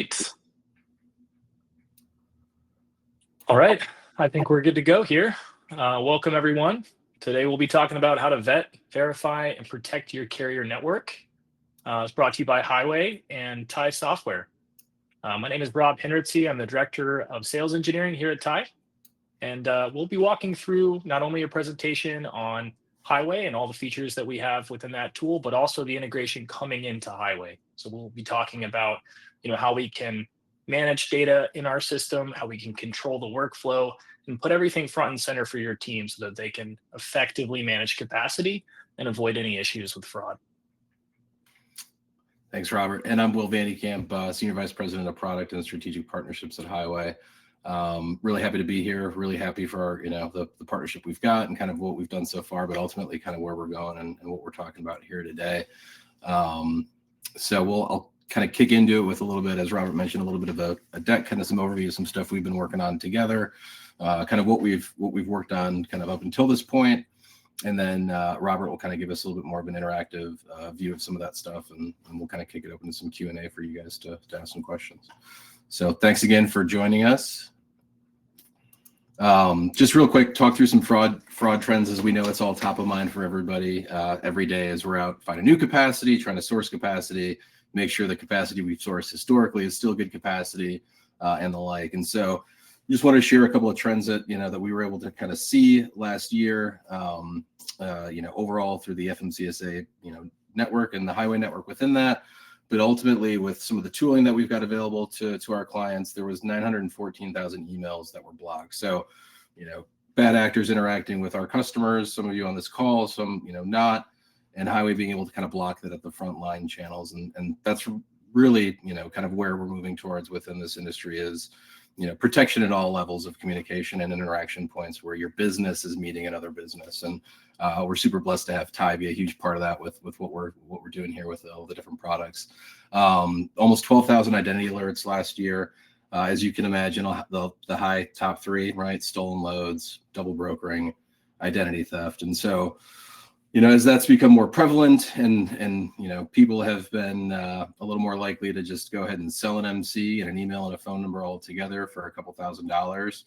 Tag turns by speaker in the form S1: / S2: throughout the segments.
S1: Great. All right. I think we're good to go here. Welcome, everyone. Today, we'll be talking about how to vet, verify, and protect your carrier network. It's brought to you by Highway and Tie Software. My name is Rob Henritzy. I'm the Director of Sales Engineering here at Tie. And we'll be walking through not only a presentation on Highway and all the features that we have within that tool, but also the integration coming into Highway. So we'll be talking about, how we can manage data in our system, how we can control the workflow, and put everything front and center for your team so that they can effectively manage capacity and avoid any issues with fraud.
S2: Thanks, Robert. And I'm Will Vandekamp, Senior Vice President of Product and Strategic Partnerships at Highway. Really happy to be here. Really happy for the partnership we've got and kind of what we've done so far, but ultimately kind of where we're going and what we're talking about here today. So I'll kind of kick into it with a little bit, as Robert mentioned, a little bit of a deck, kind of some overview, some stuff we've been working on together, kind of what we've worked on kind of up until this point. And then Robert will kind of give us a little bit more of an interactive view of some of that stuff, and we'll kind of kick it open to some Q&A for you guys to ask some questions. So thanks again for joining us. Just real quick, talk through some fraud trends. As we know, it's all top of mind for everybody every day as we're out finding new capacity, trying to source capacity, make sure the capacity we've sourced historically is still good capacity and the like. And so just want to share a couple of trends that, that we were able to kind of see last year, overall through the FMCSA, network and the Highway network within that. But ultimately, with some of the tooling that we've got available to our clients, there was 914,000 emails that were blocked. So, bad actors interacting with our customers, some of you on this call, some, not, and Highway being able to kind of block that at the front line channels. And that's really, kind of where we're moving towards within this industry is, protection at all levels of communication and interaction points where your business is meeting another business. And we're super blessed to have Tie be a huge part of that with what we're doing here with all the different products. Almost 12,000 identity alerts last year. As you can imagine, the high top three, right? Stolen loads, double brokering, identity theft. And so, as that's become more prevalent and people have been a little more likely to just go ahead and sell an MC and an email and a phone number all together for a couple $1,000s,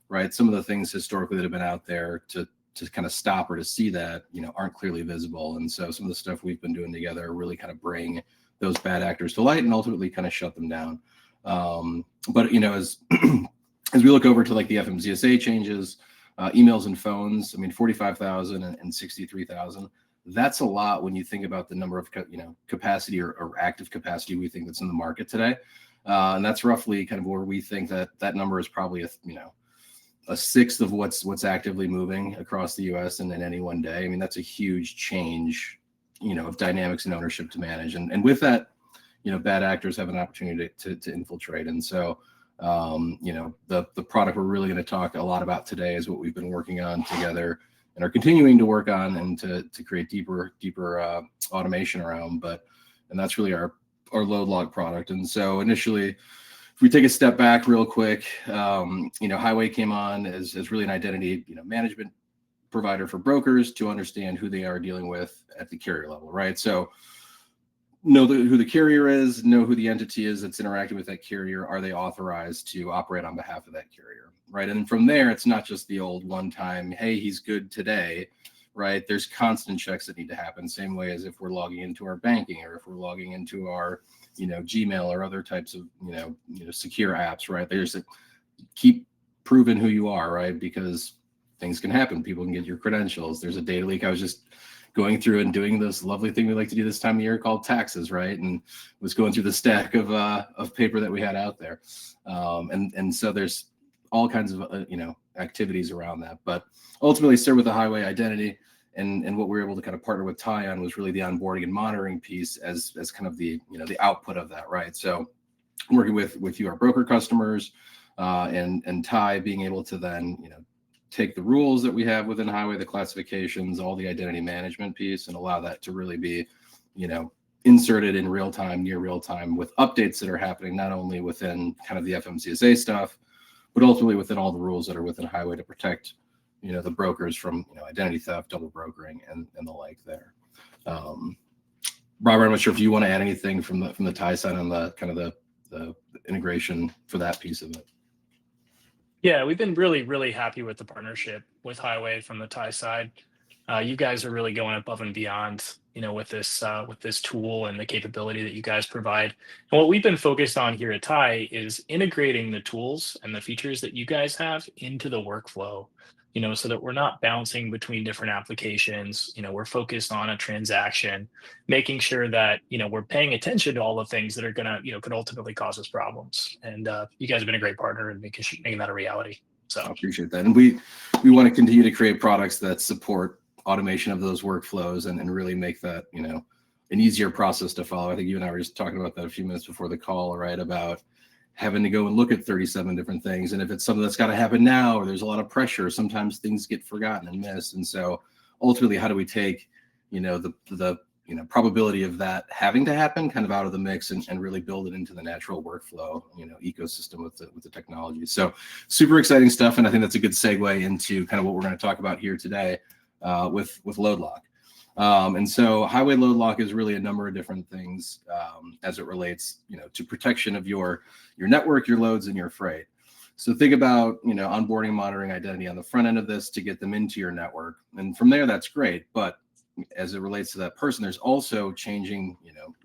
S2: right? Some of the things historically that have been out there to kind of stop or to see that, aren't clearly visible. And so some of the stuff we've been doing together really kind of bring those bad actors to light and ultimately kind of shut them down. But, as as we look over to like the FMCSA changes, emails and phones, 45,000 and 63,000. That's a lot when you think about the number of, capacity or active capacity we think that's in the market today. And that's roughly kind of where we think that number is probably a sixth of what's actively moving across the U.S. in any one day. That's a huge change, of dynamics and ownership to manage. And with that, bad actors have an opportunity to infiltrate. And so, the product we're really going to talk a lot about today is what we've been working on together and are continuing to work on and to create deeper automation around. And that's really our load log product. And so initially, if we take a step back real quick, Highway came on as really an identity, management provider for brokers to understand who they are dealing with at the carrier level, right? So know who the carrier is, know who the entity is that's interacting with that carrier. Are they authorized to operate on behalf of that carrier, right? And from there, it's not just the old one-time, hey, he's good today, right? There's constant checks that need to happen. Same way as if we're logging into our banking or if we're logging into our, Gmail or other types of, secure apps, right? There's keep proving who you are, right? Because things can happen. People can get your credentials. There's a data leak. I was just going through and doing this lovely thing we like to do this time of year called taxes, right? And was going through the stack of paper that we had out there. And so there's all kinds of, activities around that. But ultimately start with the Highway identity. And what we were able to kind of partner with Tie on was really the onboarding and monitoring piece as kind of the, the output of that, right? So working with our broker customers and Tie being able to then, take the rules that we have within Highway, the classifications, all the identity management piece, and allow that to really be, inserted in real time, near real time with updates that are happening, not only within kind of the FMCSA stuff, but ultimately within all the rules that are within Highway to protect, the brokers from, identity theft, double brokering and the like there. Robert, I'm not sure if you want to add anything from the Tie side on the kind of the integration for that piece of it.
S1: Yeah, we've been really, really happy with the partnership with Highway from the Thai side. You guys are really going above and beyond, with this tool and the capability that you guys provide. And what we've been focused on here at Thai is integrating the tools and the features that you guys have into the workflow. So that we're not bouncing between different applications. We're focused on a transaction, making sure that we're paying attention to all the things that are gonna, could ultimately cause us problems. And you guys have been a great partner in making that a reality. So
S2: I appreciate that. And we want to continue to create products that support automation of those workflows and really make that, an easier process to follow. I think you and I were just talking about that a few minutes before the call, right? About having to go and look at 37 different things. And if it's something that's got to happen now, or there's a lot of pressure, sometimes things get forgotten and missed. And so ultimately, how do we take, the probability of that having to happen kind of out of the mix and really build it into the natural workflow, ecosystem with the technology. So super exciting stuff. And I think that's a good segue into kind of what we're going to talk about here today with LoadLock. And so Highway LoadLock is really a number of different things as it relates, to protection of your network, your loads, and your freight. So think about, onboarding, monitoring, identity on the front end of this to get them into your network. And from there, that's great. But as it relates to that person, there's also changing,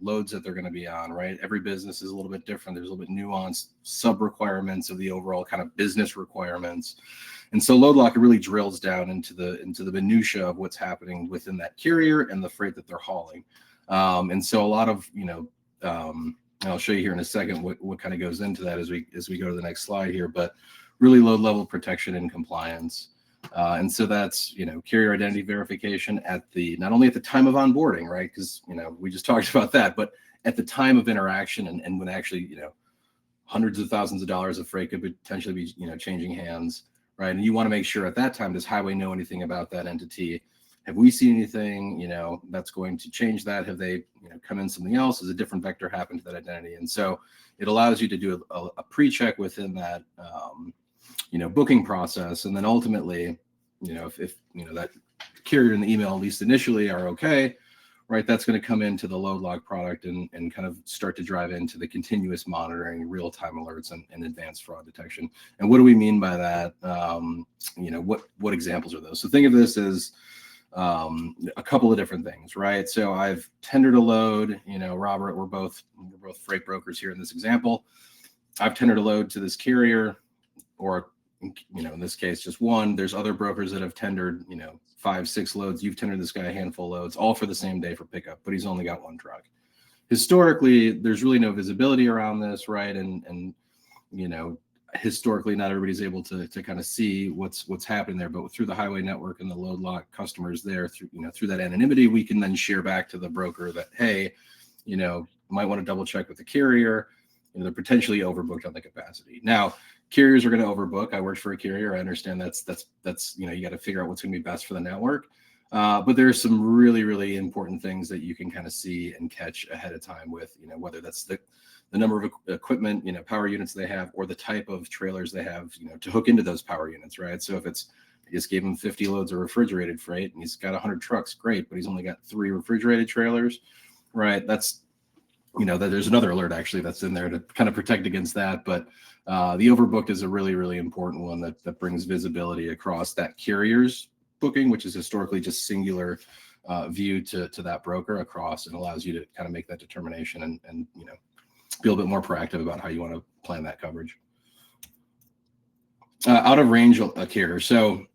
S2: loads that they're going to be on, right? Every business is a little bit different. There's a little bit nuanced sub requirements of the overall kind of business requirements. And so LoadLock really drills down into the minutia of what's happening within that carrier and the freight that they're hauling. And so a lot of, and I'll show you here in a second what kind of goes into that as we go to the next slide here, but really load level protection and compliance. And so that's, carrier identity verification not only at the time of onboarding, right? Because, we just talked about that, but at the time of interaction and when actually, hundreds of thousands of dollars of freight could potentially be, changing hands, right? And you want to make sure at that time, does Highway know anything about that entity? Have we seen anything, that's going to change that? Have they, come in something else? Has a different vector happened to that identity? And so it allows you to do a pre-check within that, booking process. And then ultimately, if that carrier and the email, at least initially, are okay, right, that's going to come into the LoadLock product and kind of start to drive into the continuous monitoring, real-time alerts, and advanced fraud detection. And what do we mean by that? What examples are those? So think of this as a couple of different things, right? So I've tendered a load, Robert, we're both freight brokers here in this example. I've tendered a load to this carrier, or in this case, just one. There's other brokers that have tendered, 5, 6 loads. You've tendered this guy a handful of loads, all for the same day for pickup, but he's only got one truck. Historically, there's really no visibility around this, right? And historically, not everybody's able to kind of see what's happening there. But through the Highway network and the LoadLock customers there, through that anonymity, we can then share back to the broker that, hey, might want to double check with the carrier. They're potentially overbooked on the capacity. Now, carriers are going to overbook. I worked for a carrier. I understand that's you got to figure out what's going to be best for the network. But there's some really, really important things that you can kind of see and catch ahead of time with, whether that's the number of equipment, power units they have, or the type of trailers they have, to hook into those power units, right? So if you just gave him 50 loads of refrigerated freight and he's got 100 trucks, great, but he's only got 3 refrigerated trailers, right? That's that there's another alert actually that's in there to kind of protect against that. But the overbooked is a really, really important one that brings visibility across that carrier's booking, which is historically just singular view to that broker across, and allows you to kind of make that determination and be a little bit more proactive about how you want to plan that coverage. Out of range carrier. So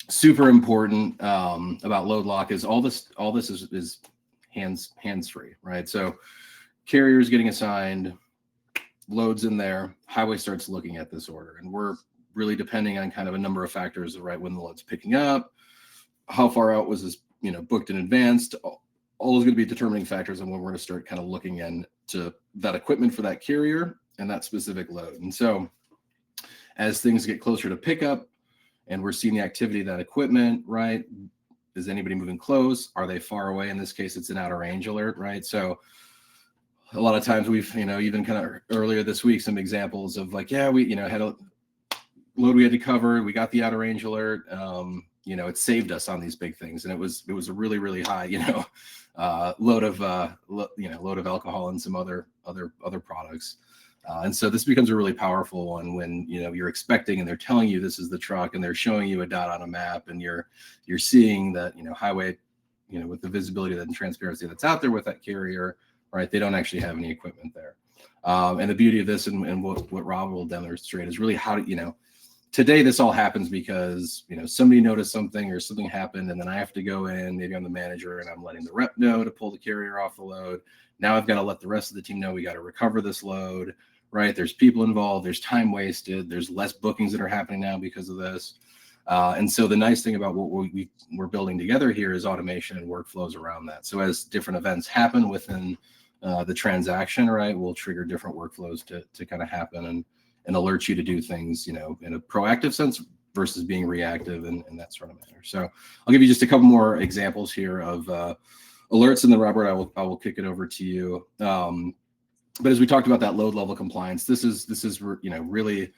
S2: super important about LoadLock is all this is hands-free, right? So carriers getting assigned, loads in there, Highway starts looking at this order, and we're really depending on kind of a number of factors, right? When the load's picking up, how far out was this, booked in advance, all those going to be determining factors on when we're going to start kind of looking into that equipment for that carrier and that specific load. And so as things get closer to pickup and we're seeing the activity of that equipment, right? Is anybody moving close? Are they far away? In this case, it's an out of range alert, right? So a lot of times we've, even kind of earlier this week, some examples of like, yeah, we, had a load we had to cover. We got the out of range alert. It saved us on these big things. And it was a really, really high, load of alcohol and some other products. And so this becomes a really powerful one when, you know, you're expecting and they're telling you this is the truck and they're showing you a dot on a map and you're seeing that, you know, highway, you know, with the visibility and transparency that's out there with that carrier, right? They don't actually have any equipment there. And the beauty of this and what Rob will demonstrate is really how to, you know, today this all happens because, you know, somebody noticed something or something happened and then I have to go in, maybe I'm the manager and I'm letting the rep know to pull the carrier off the load. Now I've got to let the rest of the team know we got to recover this load, right? There's people involved, there's time wasted, there's less bookings that are happening now because of this. And so the nice thing about what we're building together here is automation and workflows around that. So as different events happen within the transaction, right, we'll trigger different workflows to kind of happen and alert you to do things, you know, in a proactive sense versus being reactive and that sort of manner. So I'll give you just a couple more examples here of alerts, and then Robert, I will kick it over to you. But as we talked about that load level compliance, this is you know, really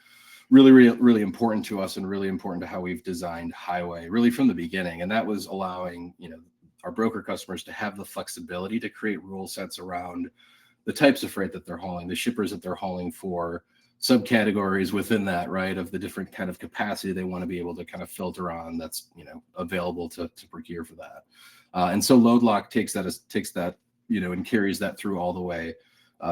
S2: important to us and really important to how we've designed Highway really from the beginning. And that was allowing, you know, our broker customers to have the flexibility to create rule sets around the types of freight that they're hauling, the shippers that they're hauling for, subcategories within that, right, of the different kind of capacity they want to be able to kind of filter on that's, you know, available to procure for that. And so LoadLock takes that, you know, and carries that through all the way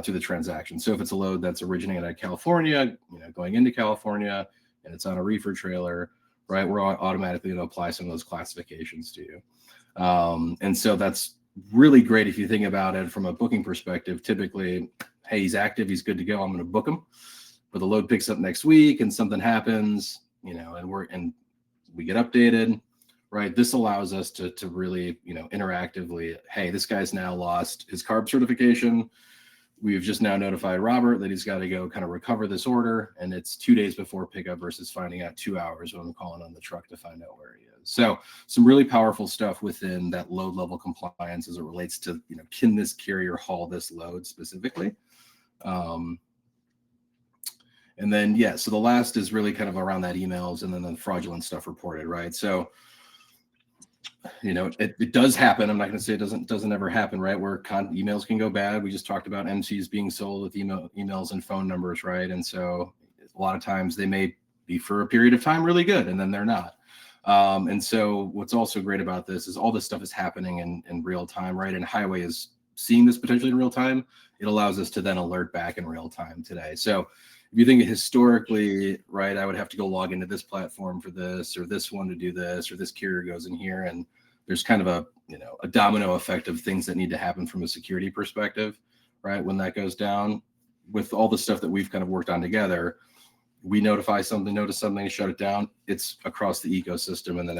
S2: through the transaction. So if it's a load that's originating out of California, you know, going into California, and it's on a reefer trailer, right, we're automatically going to apply some of those classifications to you. And so that's really great if you think about it from a booking perspective. Typically, hey, he's active, he's good to go, I'm going to book him. But the load picks up next week and something happens, you know, and we get updated, right? This allows us to really, you know, interactively, hey, this guy's now lost his CARB certification. We've just now notified Robert that he's got to go kind of recover this order, and it's 2 days before pickup versus finding out 2 hours when I'm calling on the truck to find out where he is. So some really powerful stuff within that load level compliance as it relates to, you know, can this carrier haul this load specifically? And then, yeah, so the last is really kind of around that emails and then the fraudulent stuff reported, right? So, you know, it does happen. I'm not going to say it doesn't ever happen, right? Where emails can go bad. We just talked about MCs being sold with emails and phone numbers, right? And so a lot of times they may be for a period of time really good, and then they're not. And so what's also great about this is all this stuff is happening in real time, right? And Highway is seeing this potentially in real time. It allows us to then alert back in real time today. So if you think historically, right, I would have to go log into this platform for this or this one to do this, or this carrier goes in here, and there's kind of a, you know, a domino effect of things that need to happen from a security perspective, right? When that goes down, with all the stuff that we've kind of worked on together, we notice something, shut it down. It's across the ecosystem, and the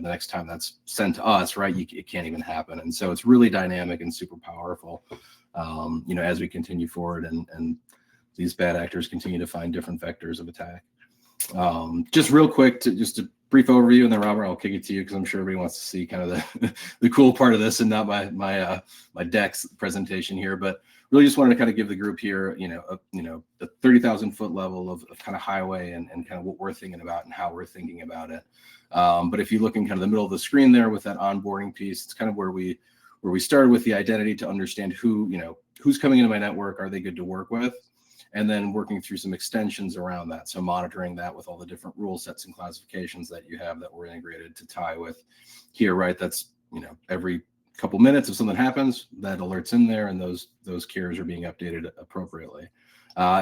S2: next time that's sent to us, right, it can't even happen. And so it's really dynamic and super powerful, you know, as we continue forward and these bad actors continue to find different vectors of attack. Just real quick, just a brief overview, and then Robert, I'll kick it to you because I'm sure everybody wants to see kind of the cool part of this and not my Dex presentation here. But really, just wanted to kind of give the group here, the 30,000 foot level of kind of Highway and kind of what we're thinking about and how we're thinking about it. But if you look in kind of the middle of the screen there with that onboarding piece, it's kind of where we started with the identity to understand who's coming into my network, are they good to work with? And then working through some extensions around that. So monitoring that with all the different rule sets and classifications that you have that were integrated to tie with here, right? That's, every couple minutes if something happens, that alerts in there and those carriers are being updated appropriately.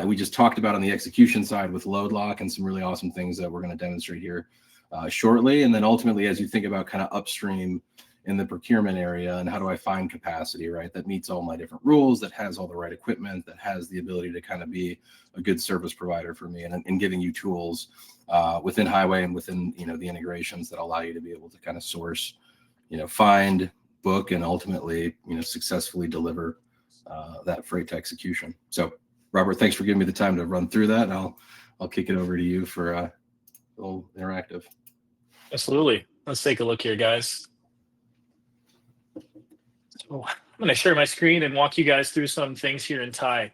S2: We just talked about on the execution side with LoadLock and some really awesome things that we're going to demonstrate here shortly. And then ultimately, as you think about kind of upstream in the procurement area and how do I find capacity, right, that meets all my different rules, that has all the right equipment, that has the ability to kind of be a good service provider for me, and giving you tools within Highway and within the integrations that allow you to be able to kind of source, find, book, and ultimately successfully deliver that freight to execution. So Robert, thanks for giving me the time to run through that, and I'll kick it over to you for a little interactive.
S1: Absolutely. Let's take a look here, guys. So I'm going to share my screen and walk you guys through some things here in Tye.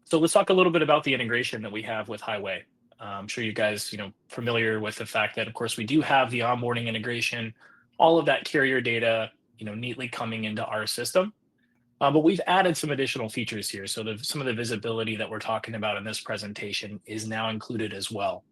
S1: So let's talk a little bit about the integration that we have with Highway. I'm sure you guys, familiar with the fact that, of course, we do have the onboarding integration, all of that carrier data, neatly coming into our system. But we've added some additional features here. So some of the visibility that we're talking about in this presentation is now included as well.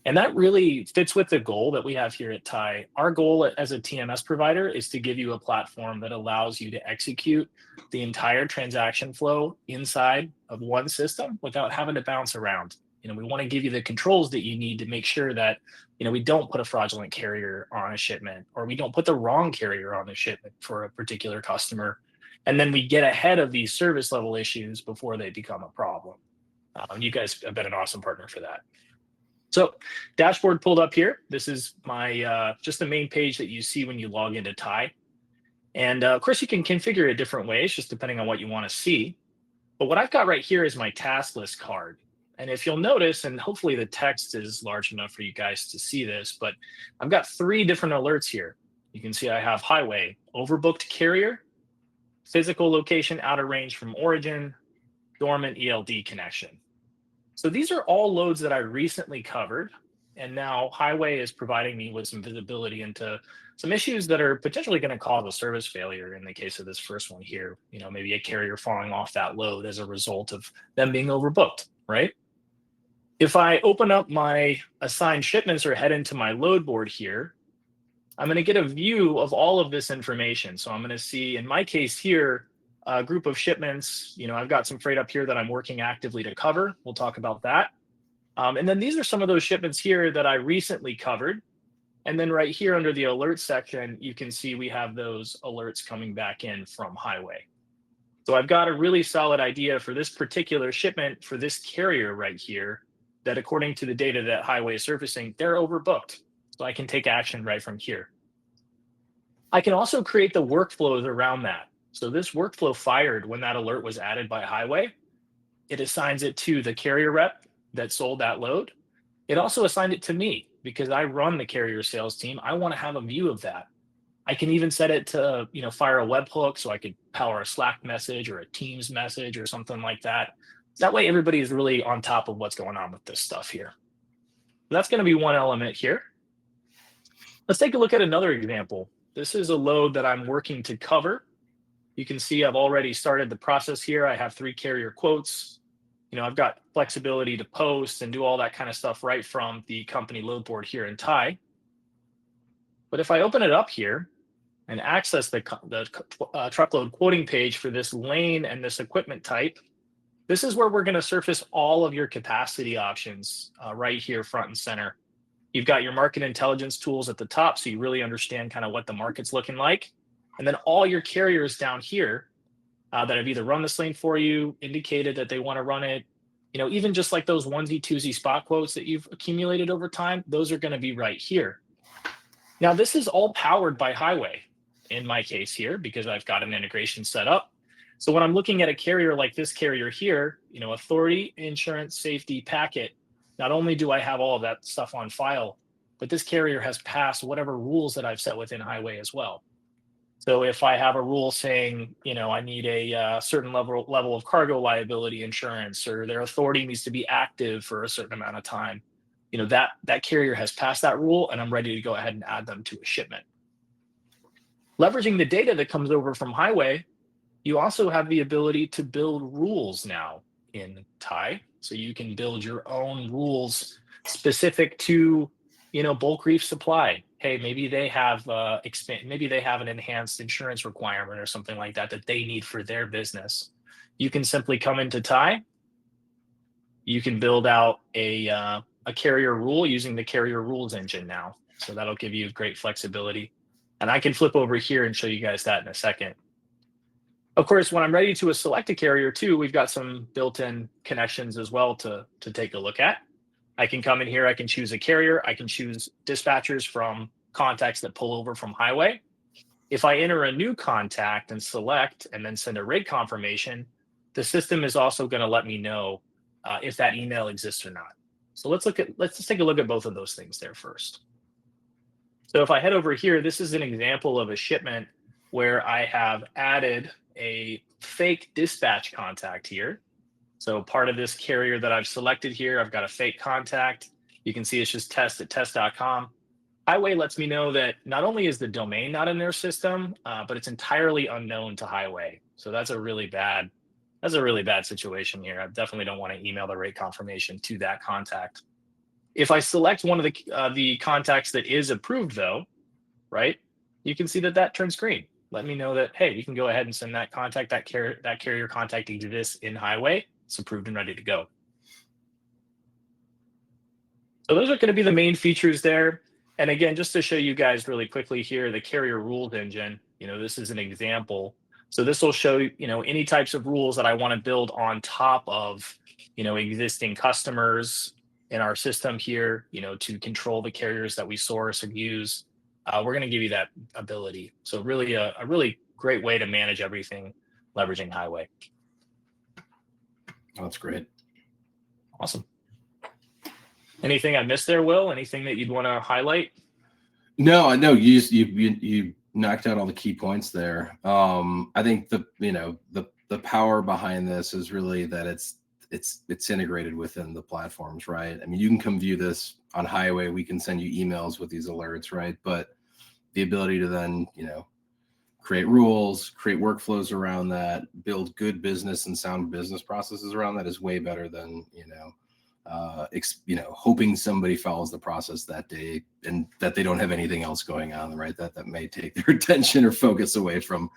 S1: And that really fits with the goal that we have here at TIE. Our goal as a TMS provider is to give you a platform that allows you to execute the entire transaction flow inside of one system without having to bounce around. We want to give you the controls that you need to make sure that, we don't put a fraudulent carrier on a shipment, or we don't put the wrong carrier on the shipment for a particular customer. And then we get ahead of these service level issues before they become a problem. You guys have been an awesome partner for that. So dashboard pulled up here. This is my just the main page that you see when you log into TIE. And of course, you can configure it different ways, just depending on what you want to see. But what I've got right here is my task list card. And if you'll notice, and hopefully the text is large enough for you guys to see this, but I've got 3 different alerts here. You can see I have highway, overbooked carrier, physical location out of range from origin, dormant ELD connection. So these are all loads that I recently covered, and now Highway is providing me with some visibility into some issues that are potentially going to cause a service failure in the case of this first one here. Maybe a carrier falling off that load as a result of them being overbooked, right? If I open up my assigned shipments or head into my load board here, I'm going to get a view of all of this information. So I'm going to see, in my case here, a group of shipments. I've got some freight up here that I'm working actively to cover. We'll talk about that. And then these are some of those shipments here that I recently covered. And then right here under the alert section, you can see we have those alerts coming back in from Highway. So I've got a really solid idea for this particular shipment for this carrier right here, that according to the data that Highway is surfacing, they're overbooked. So I can take action right from here. I can also create the workflows around that. So this workflow fired when that alert was added by Highway. It assigns it to the carrier rep that sold that load. It also assigned it to me because I run the carrier sales team. I want to have a view of that. I can even set it to, fire a webhook so I could power a Slack message or a Teams message or something like that. That way everybody is really on top of what's going on with this stuff here. That's going to be one element here. Let's take a look at another example. This is a load that I'm working to cover. You can see I've already started the process here. I have 3 carrier quotes. I've got flexibility to post and do all that kind of stuff right from the company load board here in TIE. But if I open it up here and access the truckload quoting page for this lane and this equipment type, this is where we're going to surface all of your capacity options right here front and center. You've got your market intelligence tools at the top, so you really understand kind of what the market's looking like. And then all your carriers down here that have either run this lane for you, indicated that they want to run it, even just like those onesie, twosie spot quotes that you've accumulated over time, those are going to be right here. Now, this is all powered by Highway in my case here because I've got an integration set up. So when I'm looking at a carrier like this carrier here, authority, insurance, safety, packet, not only do I have all of that stuff on file, but this carrier has passed whatever rules that I've set within Highway as well. So if I have a rule saying, I need a certain level of cargo liability insurance, or their authority needs to be active for a certain amount of time, that carrier has passed that rule, and I'm ready to go ahead and add them to a shipment. Leveraging the data that comes over from Highway, you also have the ability to build rules now in TIE. So you can build your own rules specific to, bulk reef supply. Hey, maybe they have an enhanced insurance requirement or something like that they need for their business. You can simply come into TIE. You can build out a carrier rule using the carrier rules engine now. So that'll give you great flexibility. And I can flip over here and show you guys that in a second. Of course, when I'm ready to select a carrier too, we've got some built-in connections as well to take a look at. I can come in here, I can choose a carrier, I can choose dispatchers from contacts that pull over from Highway. If I enter a new contact and select and then send a rate confirmation, the system is also going to let me know if that email exists or not. So let's just take a look at both of those things there first. So if I head over here, this is an example of a shipment where I have added a fake dispatch contact here. So part of this carrier that I've selected here, I've got a fake contact. You can see it's just test@test.com. Highway lets me know that not only is the domain not in their system, but it's entirely unknown to Highway. So that's a really bad situation here. I definitely don't want to email the rate confirmation to that contact. If I select one of the contacts that is approved, though, right, you can see that turns green. Let me know that, hey, you can go ahead and send that contact, that carrier contacting to this in Highway. It's approved and ready to go. So those are going to be the main features there. And again, just to show you guys really quickly here, the carrier rules engine, this is an example. So this will show, any types of rules that I want to build on top of, existing customers in our system here, to control the carriers that we source and use. We're going to give you that ability. So really a really great way to manage everything leveraging Highway.
S2: That's great.
S1: Awesome. Anything I missed there, Will? Anything that you'd want to highlight?
S2: No, you knocked out all the key points there. I think the power behind this is really that it's integrated within the platforms, right? I mean, you can come view this on Highway. We can send you emails with these alerts, right? But the ability to then, create rules, create workflows around that, build good business and sound business processes around that is way better than, hoping somebody follows the process that day and that they don't have anything else going on, right? That may take their attention or focus away from,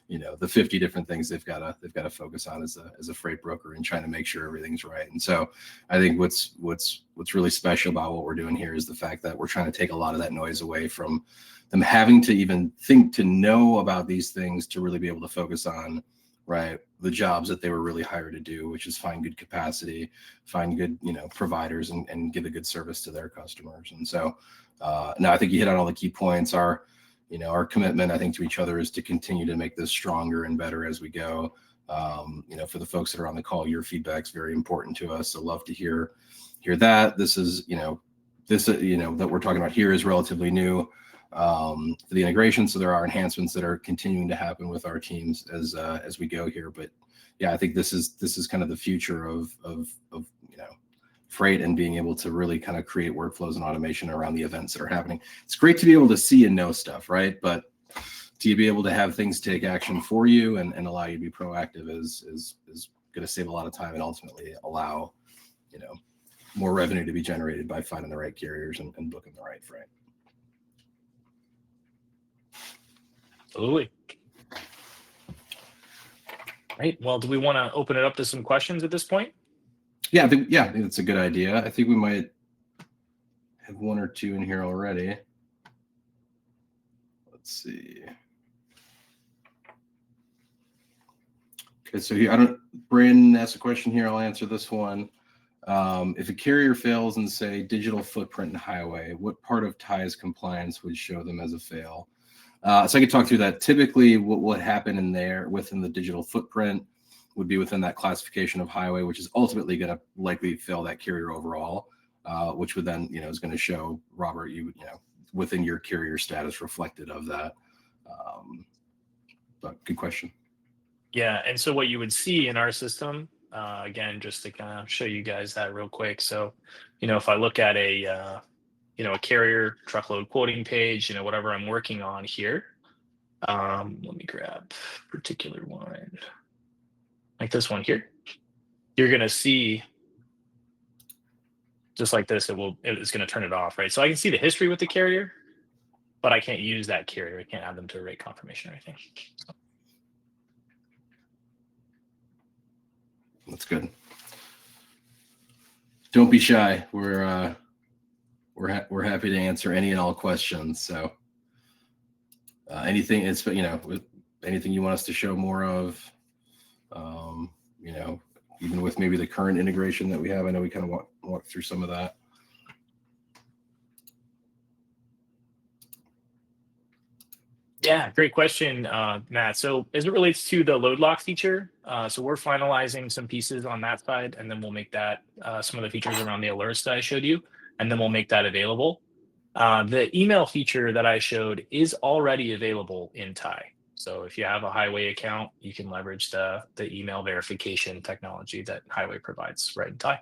S2: the 50 different things they've got to focus on as a freight broker and trying to make sure everything's right. And so I think what's really special about what we're doing here is the fact that we're trying to take a lot of that noise away from them having to even think to know about these things to really be able to focus on, right, the jobs that they were really hired to do, which is find good capacity, find good, providers and give a good service to their customers. And so no, I think you hit on all the key points. Our commitment, I think, to each other is to continue to make this stronger and better as we go. For the folks that are on the call, your feedback's very important to us. So love to hear that. This is, that we're talking about here is relatively new for the integration. So there are enhancements that are continuing to happen with our teams as we go here. But yeah, I think this is kind of the future of freight and being able to really kind of create workflows and automation around the events that are happening. It's great to be able to see and know stuff, right? But to be able to have things take action for you and allow you to be proactive is going to save a lot of time and ultimately allow, more revenue to be generated by finding the right carriers and booking the right freight.
S1: Absolutely. Right. Well, do we want to open it up to some questions at this point?
S2: Yeah, I think that's a good idea. I think we might have one or two in here already. Let's see. Okay, so Brandon asked a question here. I'll answer this one. If a carrier fails in, say, digital footprint and Highway, what part of TIE's compliance would show them as a fail? So I could talk through that. Typically, what would happen in there within the digital footprint would be within that classification of Highway, which is ultimately going to likely fail that carrier overall, which would then, is going to show Robert, within your carrier status reflected of that. But good question.
S1: Yeah, and so what you would see in our system, again, just to kind of show you guys that real quick. So, if I look at a carrier truckload quoting page, whatever I'm working on here. Let me grab a particular one, like this one here. You're going to see, just like this, it's going to turn it off, right? So I can see the history with the carrier, but I can't use that carrier. I can't add them to a rate confirmation or anything. So.
S2: That's good. Don't be shy. We're happy to answer any and all questions. So anything anything you want us to show more of, even with maybe the current integration that we have. I know we kind of walk through some of that.
S1: Yeah, great question, Matt. So as it relates to the load lock feature, so we're finalizing some pieces on that side, and then we'll make that some of the features around the alerts that I showed you, and then we'll make that available. The email feature that I showed is already available in TIE. So if you have a Highway account, you can leverage the email verification technology that Highway provides right in TIE.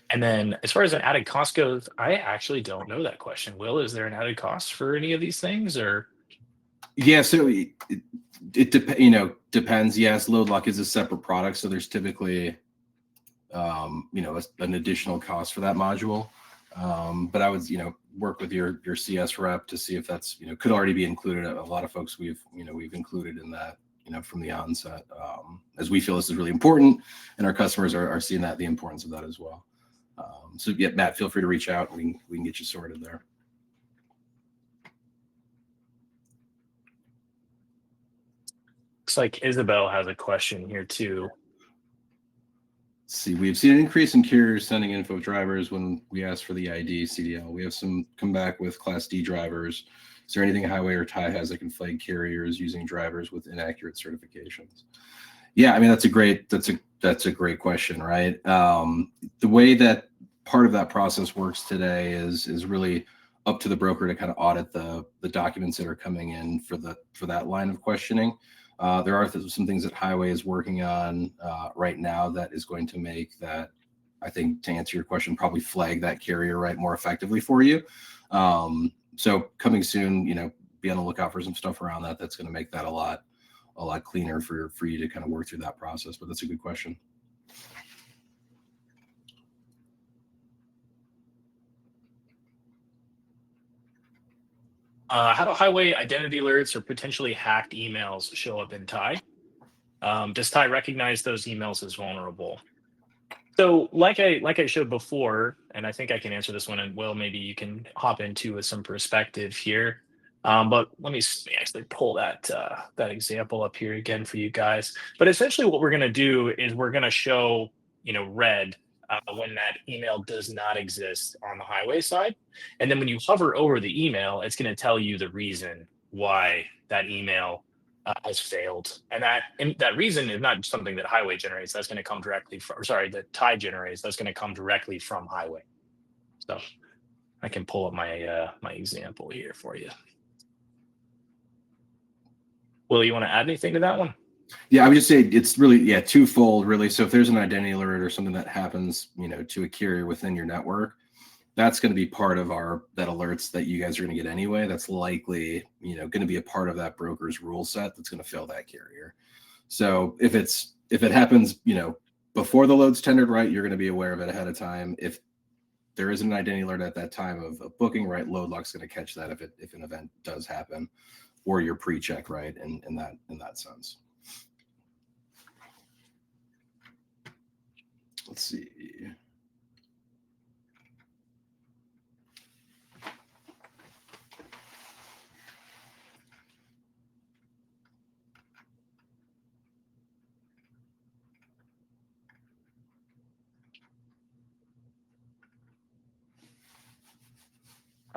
S1: And then as far as an added cost goes, I actually don't know that question. Will, is there an added cost for any of these things or?
S2: Yeah, so depends. Yes, LoadLock is a separate product, so there's typically an additional cost for that module. But I would work with your CS rep to see if that's could already be included. A lot of folks we've included in that from the onset, as we feel this is really important, and our customers are seeing the importance of that as well. So yeah, Matt, feel free to reach out. We can get you sorted there.
S1: Looks like Isabel has a question here too.
S2: Let's see, we've seen an increase in carriers sending info drivers when we ask for the ID CDL. We have some come back with Class D drivers. Is there anything Highway or TIE has that can flag carriers using drivers with inaccurate certifications? Yeah, I mean that's a great question, right? The way that part of that process works today is really up to the broker to kind of audit the documents that are coming in for that line of questioning. There are some things that Highway is working on right now that is going to make that, I think, to answer your question, probably flag that carrier right more effectively for you. So coming soon, be on the lookout for some stuff around that. That's going to make that a lot cleaner for you to kind of work through that process. But that's a good question.
S1: How do Highway identity alerts or potentially hacked emails show up in TIE? Does TIE recognize those emails as vulnerable? So like I showed before, and I think I can answer this one, and Will, maybe you can hop into with some perspective here. But let me actually pull that example up here again for you guys. But essentially what we're going to do is we're going to show, red when that email does not exist on the Highway side. And then when you hover over the email, it's going to tell you the reason why that email has failed. And that reason is not something that Highway generates. That's going to come directly from, that TIE generates. That's going to come directly from Highway. So I can pull up my my example here for you. Will, you want to add anything to that one?
S2: Yeah, I would just say it's really, twofold, really. So if there's an identity alert or something that happens, to a carrier within your network, that's going to be part of that alerts that you guys are going to get anyway. That's likely, going to be a part of that broker's rule set that's going to fail that carrier. So if it happens, before the load's tendered, right, you're going to be aware of it ahead of time. If there is an identity alert at that time of booking, right, LoadLock's going to catch that if an event does happen, or your pre-check, right, in that sense. Let's see.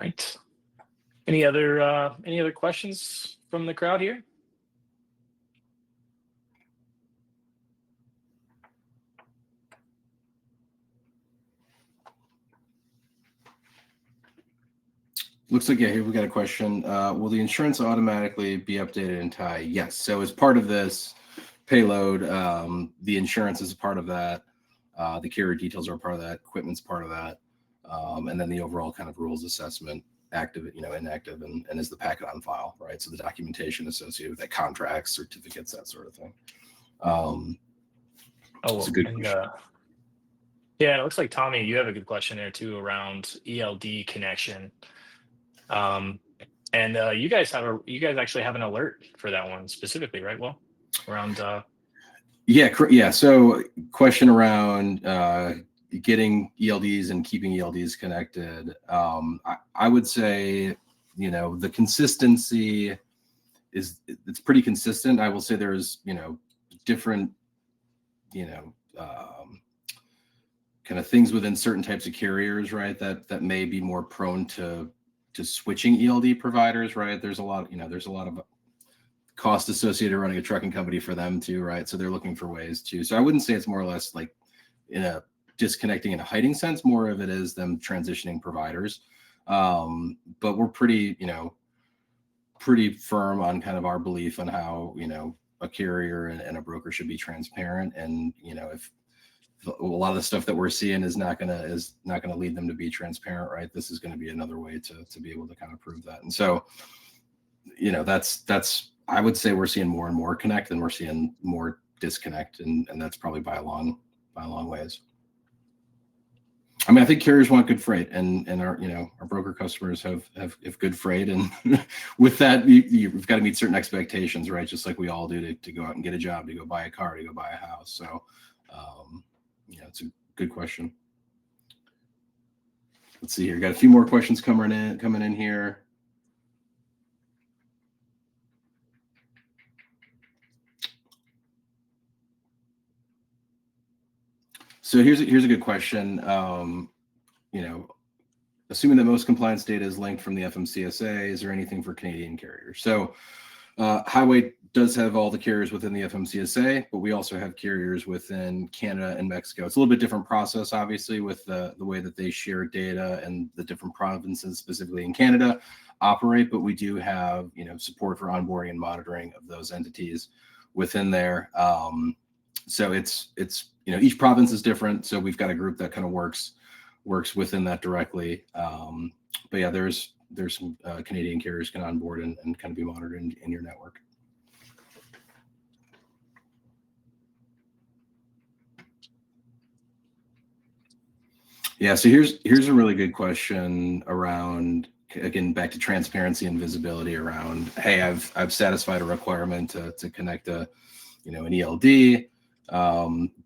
S1: Right. Any other questions from the crowd here?
S2: Looks like, here we got a question. Will the insurance automatically be updated in TIE? Yes. So as part of this payload, the insurance is a part of that. The carrier details are a part of that. Equipment's part of that. And then the overall kind of rules assessment, active, inactive, and is the packet on file, right? So the documentation associated with that, contracts, certificates, that sort of thing. It's a good question.
S1: Yeah, it looks like Tommy, you have a good question there too around ELD connection. And you guys actually have an alert for that one specifically, right? Well, around
S2: yeah. So question around getting ELDs and keeping ELDs connected. I would say, the consistency it's pretty consistent. I will say there's, different, kind of things within certain types of carriers, right? That may be more prone to switching ELD providers, right? There's a lot of cost associated running a trucking company for them too, right? So they're looking for ways to. So I wouldn't say it's more or less like in a disconnecting in a hiding sense. More of it is them transitioning providers. But we're pretty firm on kind of our belief on how, a carrier and a broker should be transparent. And, if a lot of the stuff that we're seeing is not going to lead them to be transparent, right? This is going to be another way to be able to kind of prove that. And so that's I would say we're seeing more and more connect, and we're seeing more disconnect, and that's probably by a long ways. I mean, I think carriers want good freight, and our our broker customers have good freight, and with that, you've got to meet certain expectations, right? Just like we all do to go out and get a job, to go buy a car, to go buy a house. So, it's a good question. Let's see here. Got a few more questions coming in here. So here's a good question. Assuming that most compliance data is linked from the FMCSA, is there anything for Canadian carriers? So Highway does have all the carriers within the FMCSA, but we also have carriers within Canada and Mexico. It's a little bit different process, obviously, with the way that they share data and the different provinces, specifically in Canada, operate. But we do have support for onboarding and monitoring of those entities within there. So it's each province is different. So we've got a group that kind of works within that directly. But yeah, there's some Canadian carriers can onboard and kind of be monitored in your network. Yeah, so here's a really good question around, again, back to transparency and visibility around, hey, I've satisfied a requirement to connect an ELD,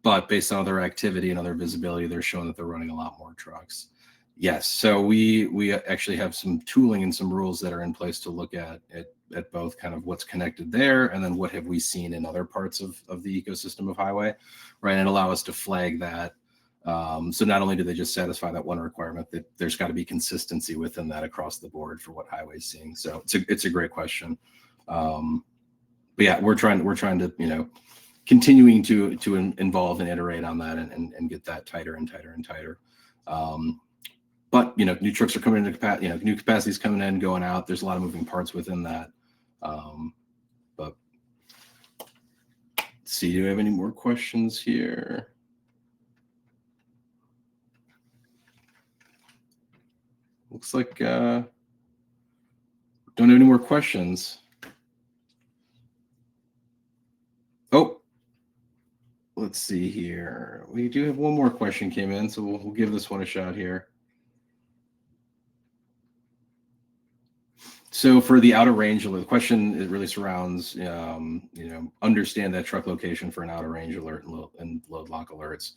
S2: but based on other activity and other visibility, they're showing that they're running a lot more trucks. Yes, so we actually have some tooling and some rules that are in place to look at both kind of what's connected there, and then what have we seen in other parts of the ecosystem of Highway, right, and allow us to flag that. So not only do they just satisfy that one requirement, that there's got to be consistency within that across the board for what Highway's seeing. So it's a great question. But yeah, we're trying to continuing to involve and iterate on that and get that tighter and tighter and tighter. But new trucks are coming into capacity, new capacity is coming in, going out. There's a lot of moving parts within that. But let's see, do we have any more questions here? Looks like don't have any more questions. Oh, let's see here. We do have one more question came in, so we'll give this one a shot here. So for the outer range alert, the question, it really surrounds, understand that truck location for an outer range alert and load lock alerts.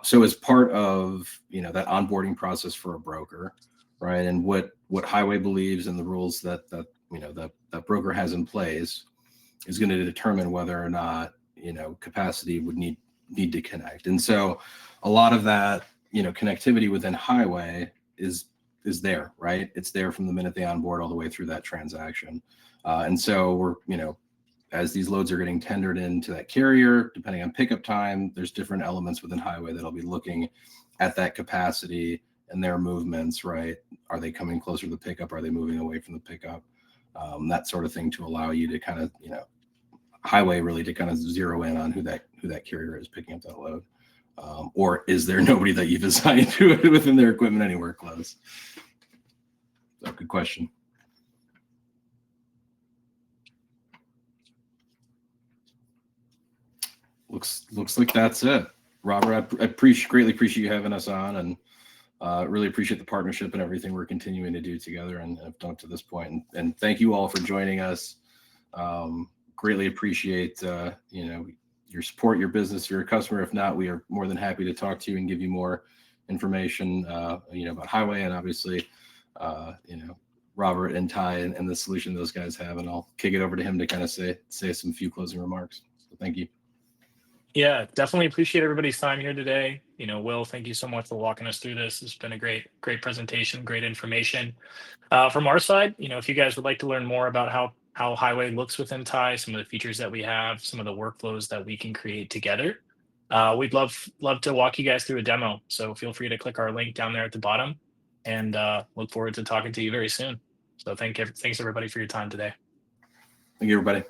S2: So as part of, that onboarding process for a broker, right, and what Highway believes and the rules that that broker has in place is going to determine whether or not, capacity would need to connect. And so a lot of that, connectivity within Highway is there, right? It's there from the minute they onboard all the way through that transaction. And so we're, as these loads are getting tendered into that carrier, depending on pickup time, there's different elements within Highway that'll be looking at that capacity and their movements, right? Are they coming closer to the pickup? Are they moving away from the pickup? That sort of thing, to allow you to kind of, Highway really to kind of zero in on who that carrier is picking up that load. Or is there nobody that you've assigned to it within their equipment anywhere close? So, good question. Looks like that's it. Robert, I greatly appreciate you having us on, and really appreciate the partnership and everything we're continuing to do together and have done to this point. And thank you all for joining us. Greatly appreciate your support, your business, your customer. If not, we are more than happy to talk to you and give you more information, about Highway, and obviously, Robert and Ty and the solution those guys have. And I'll kick it over to him to kind of say some few closing remarks. So thank you.
S1: Yeah, definitely appreciate everybody's time here today. Will, thank you so much for walking us through this. It's been a great presentation, great information. From our side, if you guys would like to learn more about how Highway looks within Ty, some of the features that we have, some of the workflows that we can create together, we'd love to walk you guys through a demo. So feel free to click our link down there at the bottom, and look forward to talking to you very soon. So thanks everybody for your time today.
S2: Thank you, everybody.